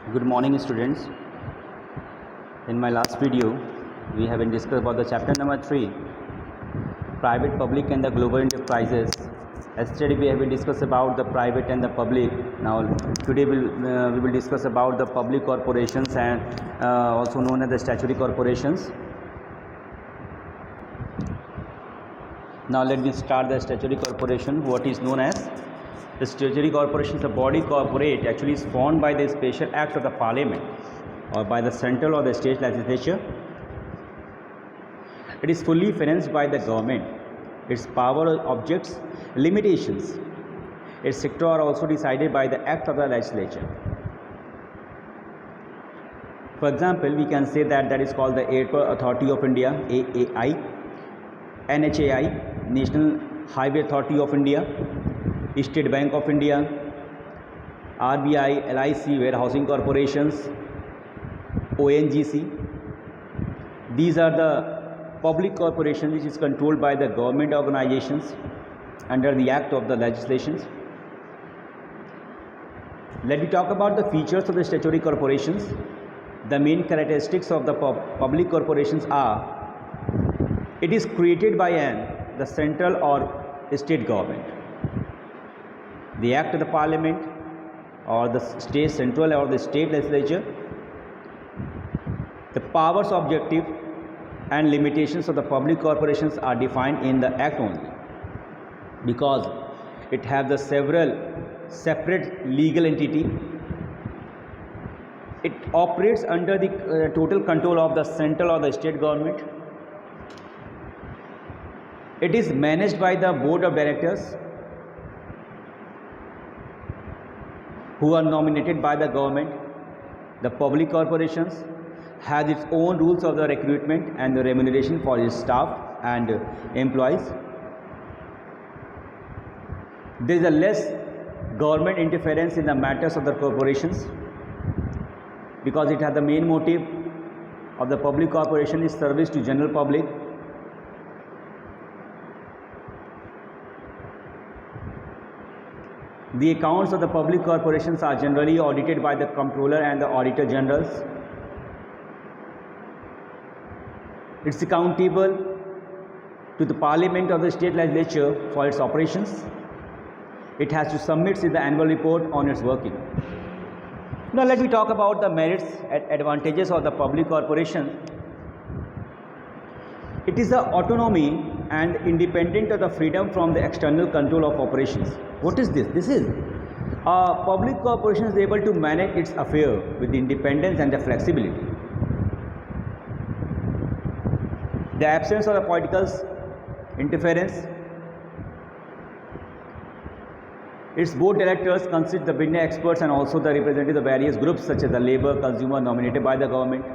Good morning, students. In my last video, we have been discussed about the chapter number 3, private, public, and the global enterprises. Yesterday, we have been discussed about the private and the public. Now, today we will discuss about the public corporations and also known as the statutory corporations. Now, let me start the statutory corporation. What is known as the statutory corporation is a body corporate actually is formed by the special act of the parliament or by the central or the state legislature. It is fully financed by the government. Its power, objects, limitations, its sector are also decided by the act of the legislature. For example, we can say that is called the Airport Authority of India, AAI, NHAI, National Highway Authority of India, State Bank of India, RBI, LIC, warehousing corporations, ONGC. These are the public corporations which is controlled by the government organizations under the act of the legislations. Let me talk about the features of the statutory corporations. The main characteristics of the public corporations are: it is created by the central or state government. The act of the parliament or the state central or the state legislature. The powers, objective and limitations of the public corporations are defined in the act only, because it has the several separate legal entity. It operates under the total control of the central or the state government. It is managed by the board of directors who are nominated by the government. The public corporations has its own rules of the recruitment and the remuneration for its staff and employees. There is a less government interference in the matters of the corporations, because it has the main motive of the public corporation is service to general public. The accounts of the public corporations are generally audited by the comptroller and the auditor generals. It's accountable to the parliament of the state legislature for its operations. It has to submit the annual report on its working. Now let me talk about the merits and advantages of the public corporation. It is the autonomy and independent of the freedom from the external control of operations. What is this? This is a public corporation is able to manage its affair with independence and the flexibility. The absence of the political interference. Its board directors consist of the business experts and also the representatives of various groups such as the labor, consumer nominated by the government.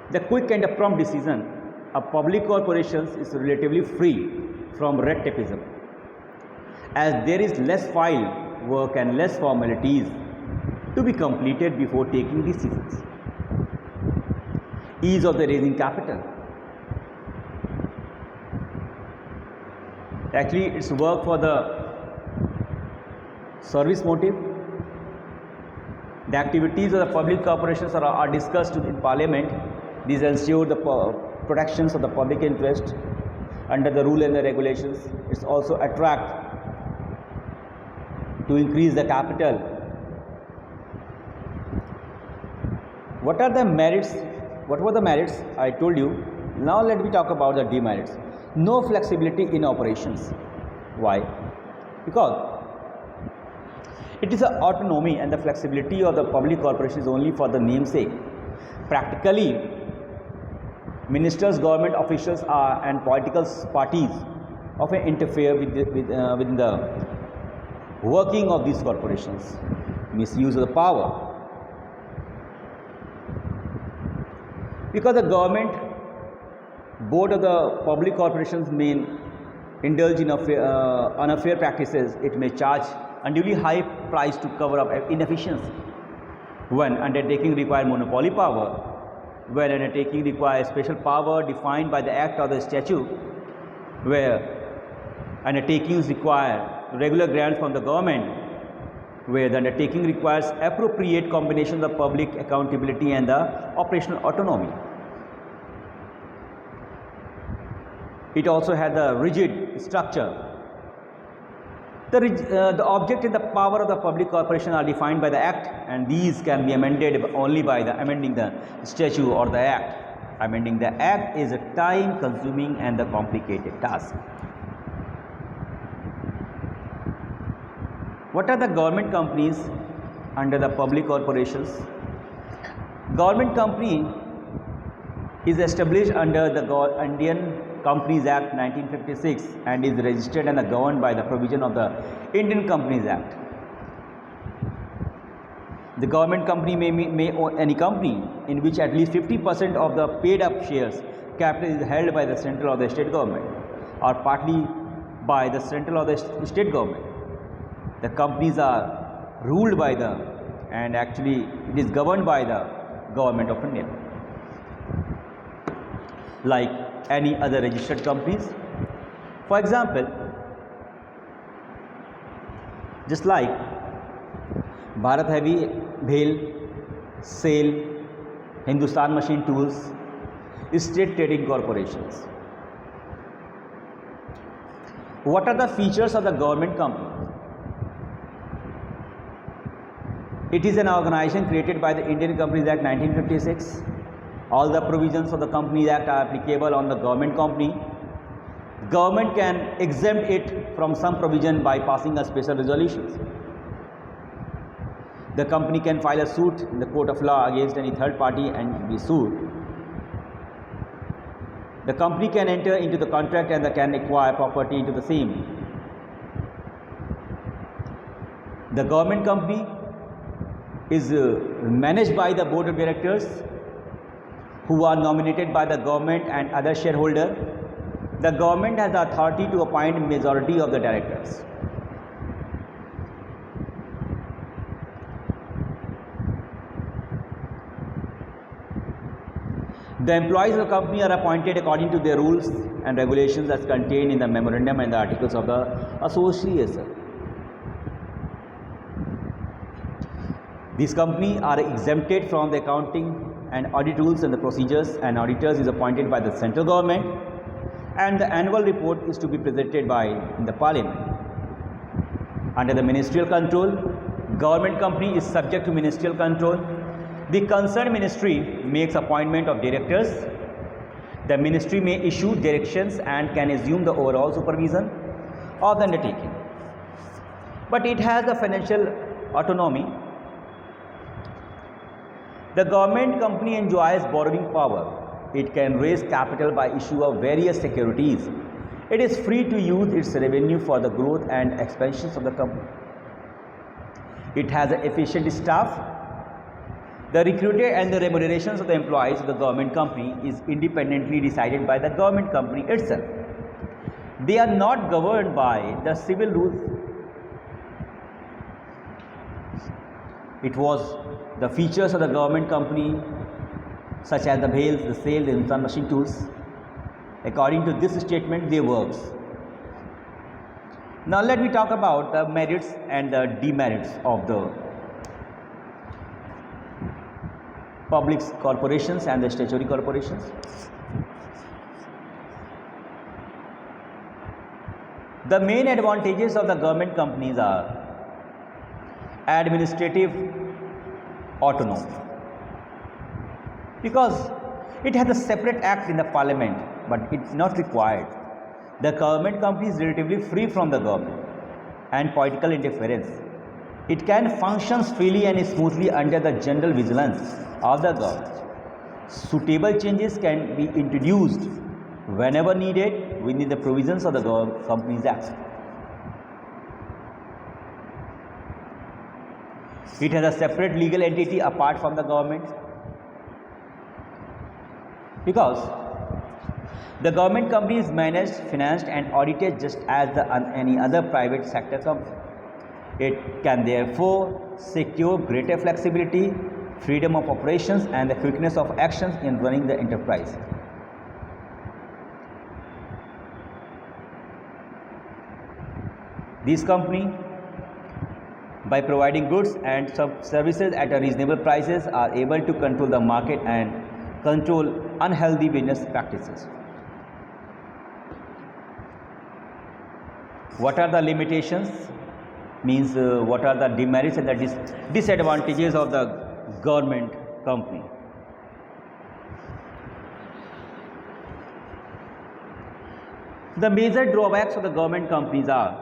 The quick and prompt decision of public corporations is relatively free from red tapeism, as there is less file work and less formalities to be completed before taking decisions. Ease of the raising capital. Actually, it's work for the service motive. The activities of the public corporations are discussed in Parliament. These ensure the protections of the public interest under the rule and the regulations. It's also attract to increase the capital. What are the merits? What were the merits? I told you. Now let me talk about the demerits. No flexibility in operations. Why? Because it is the autonomy and the flexibility of the public corporation is only for the namesake. Practically, ministers, government officials and political parties often interfere within the working of these corporations. Misuse of the power. Because the government board of the public corporations may indulge in unfair practices, it may charge unduly high price to cover up inefficiency. When undertaking require monopoly power, where undertaking requires special power defined by the act or the statute, where undertakings require regular grants from the government, where the undertaking requires appropriate combination of public accountability and the operational autonomy. It also has a rigid structure. The object and the power of the public corporation are defined by the Act, and these can be amended only by the amending the statute or the Act. Amending the Act is a time-consuming and a complicated task. What are the government companies under the public corporations? Government company is established under the Indian Companies Act 1956 and is registered and governed by the provision of the Indian Companies Act. The government company may own any company in which at least 50% of the paid up shares capital is held by the central or the state government or partly by the central or the state government. The companies are ruled by and actually it is governed by the government of India, like any other registered companies. For example, just like Bharat Heavy, BHEL, SAIL, Hindustan Machine Tools, state trading corporations. What are the features of the government company? It is an organization created by the Indian Companies Act 1956. All the provisions of the Companies Act are applicable on the government company. Government can exempt it from some provision by passing a special resolutions. The company can file a suit in the court of law against any third party and be sued. The company can enter into the contract and can acquire property into the same. The government company is managed by the board of directors who are nominated by the government and other shareholder. The government has the authority to appoint majority of the directors. The employees of the company are appointed according to their rules and regulations as contained in the memorandum and the articles of the association. These companies are exempted from the accounting and audit rules and the procedures, and auditors is appointed by the central government, and the annual report is to be presented in the parliament. Under the ministerial control, government company is subject to ministerial control. The concerned ministry makes appointment of directors. The ministry may issue directions and can assume the overall supervision of the undertaking. But it has the financial autonomy. The government company enjoys borrowing power. It can raise capital by issue of various securities. It is free to use its revenue for the growth and expansions of the company. It has an efficient staff. The recruitment and the remunerations of the employees of the government company is independently decided by the government company itself. They are not governed by the civil rules. It was the features of the government company such as the BHEL, the SAIL, the Hindustan Machine Tools. According to this statement, they works. Now let me talk about the merits and the demerits of the public corporations and the statutory corporations. The main advantages of the government companies are administrative autonomy, because it has a separate act in the parliament, but it's not required. The government company is relatively free from the government and political interference. It can function freely and smoothly under the general vigilance of the government. Suitable changes can be introduced whenever needed within the provisions of the Companies Act. It has a separate legal entity apart from the government, because the government company is managed, financed and audited just as any other private sector company. It can therefore secure greater flexibility, freedom of operations and the quickness of actions in running the enterprise. These companies by providing goods and services at a reasonable prices are able to control the market and control unhealthy business practices. What are the limitations? Means what are the demerits and the disadvantages of the government company? The major drawbacks of the government companies are: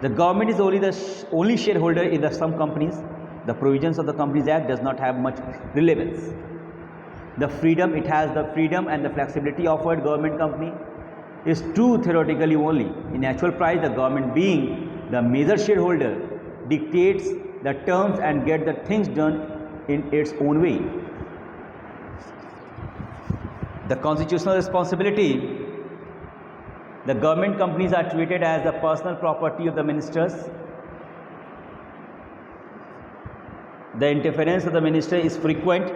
the government is only shareholder in some companies. The provisions of the Companies Act does not have much relevance. It has the freedom and the flexibility offered government company is true theoretically only. In actual price, the government, being the major shareholder, dictates the terms and get the things done in its own way. The constitutional responsibility: the government companies are treated as the personal property of the ministers. The interference of the minister is frequent.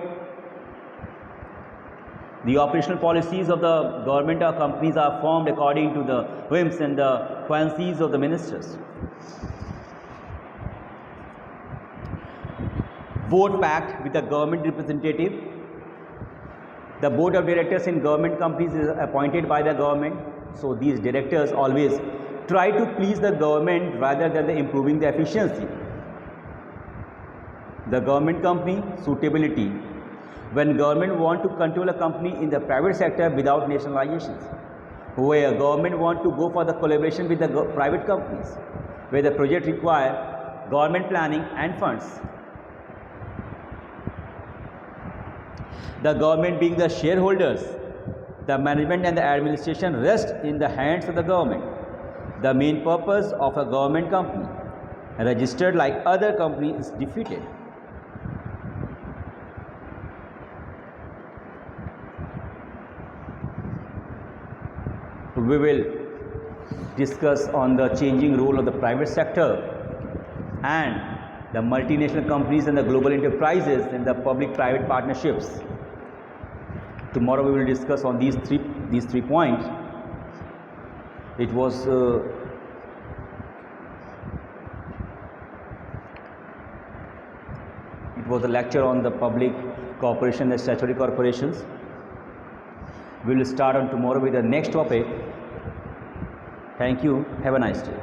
The operational policies of the government or companies are formed according to the whims and the fancies of the ministers. Vote pact with the government representative. The board of directors in government companies is appointed by the government. So these directors always try to please the government rather than improving the efficiency. The government company suitability: when government want to control a company in the private sector without nationalizations, where government want to go for the collaboration with the private companies, where the project require government planning and funds. The government being the shareholders, the management and the administration rest in the hands of the government. The main purpose of a government company, registered like other company, is defeated. We will discuss on the changing role of the private sector and the multinational companies and the global enterprises and the public-private partnerships. Tomorrow we will discuss on these three points. It was a lecture on the public corporation and statutory corporations. We will start on tomorrow with the next topic. Thank you. Have a nice day.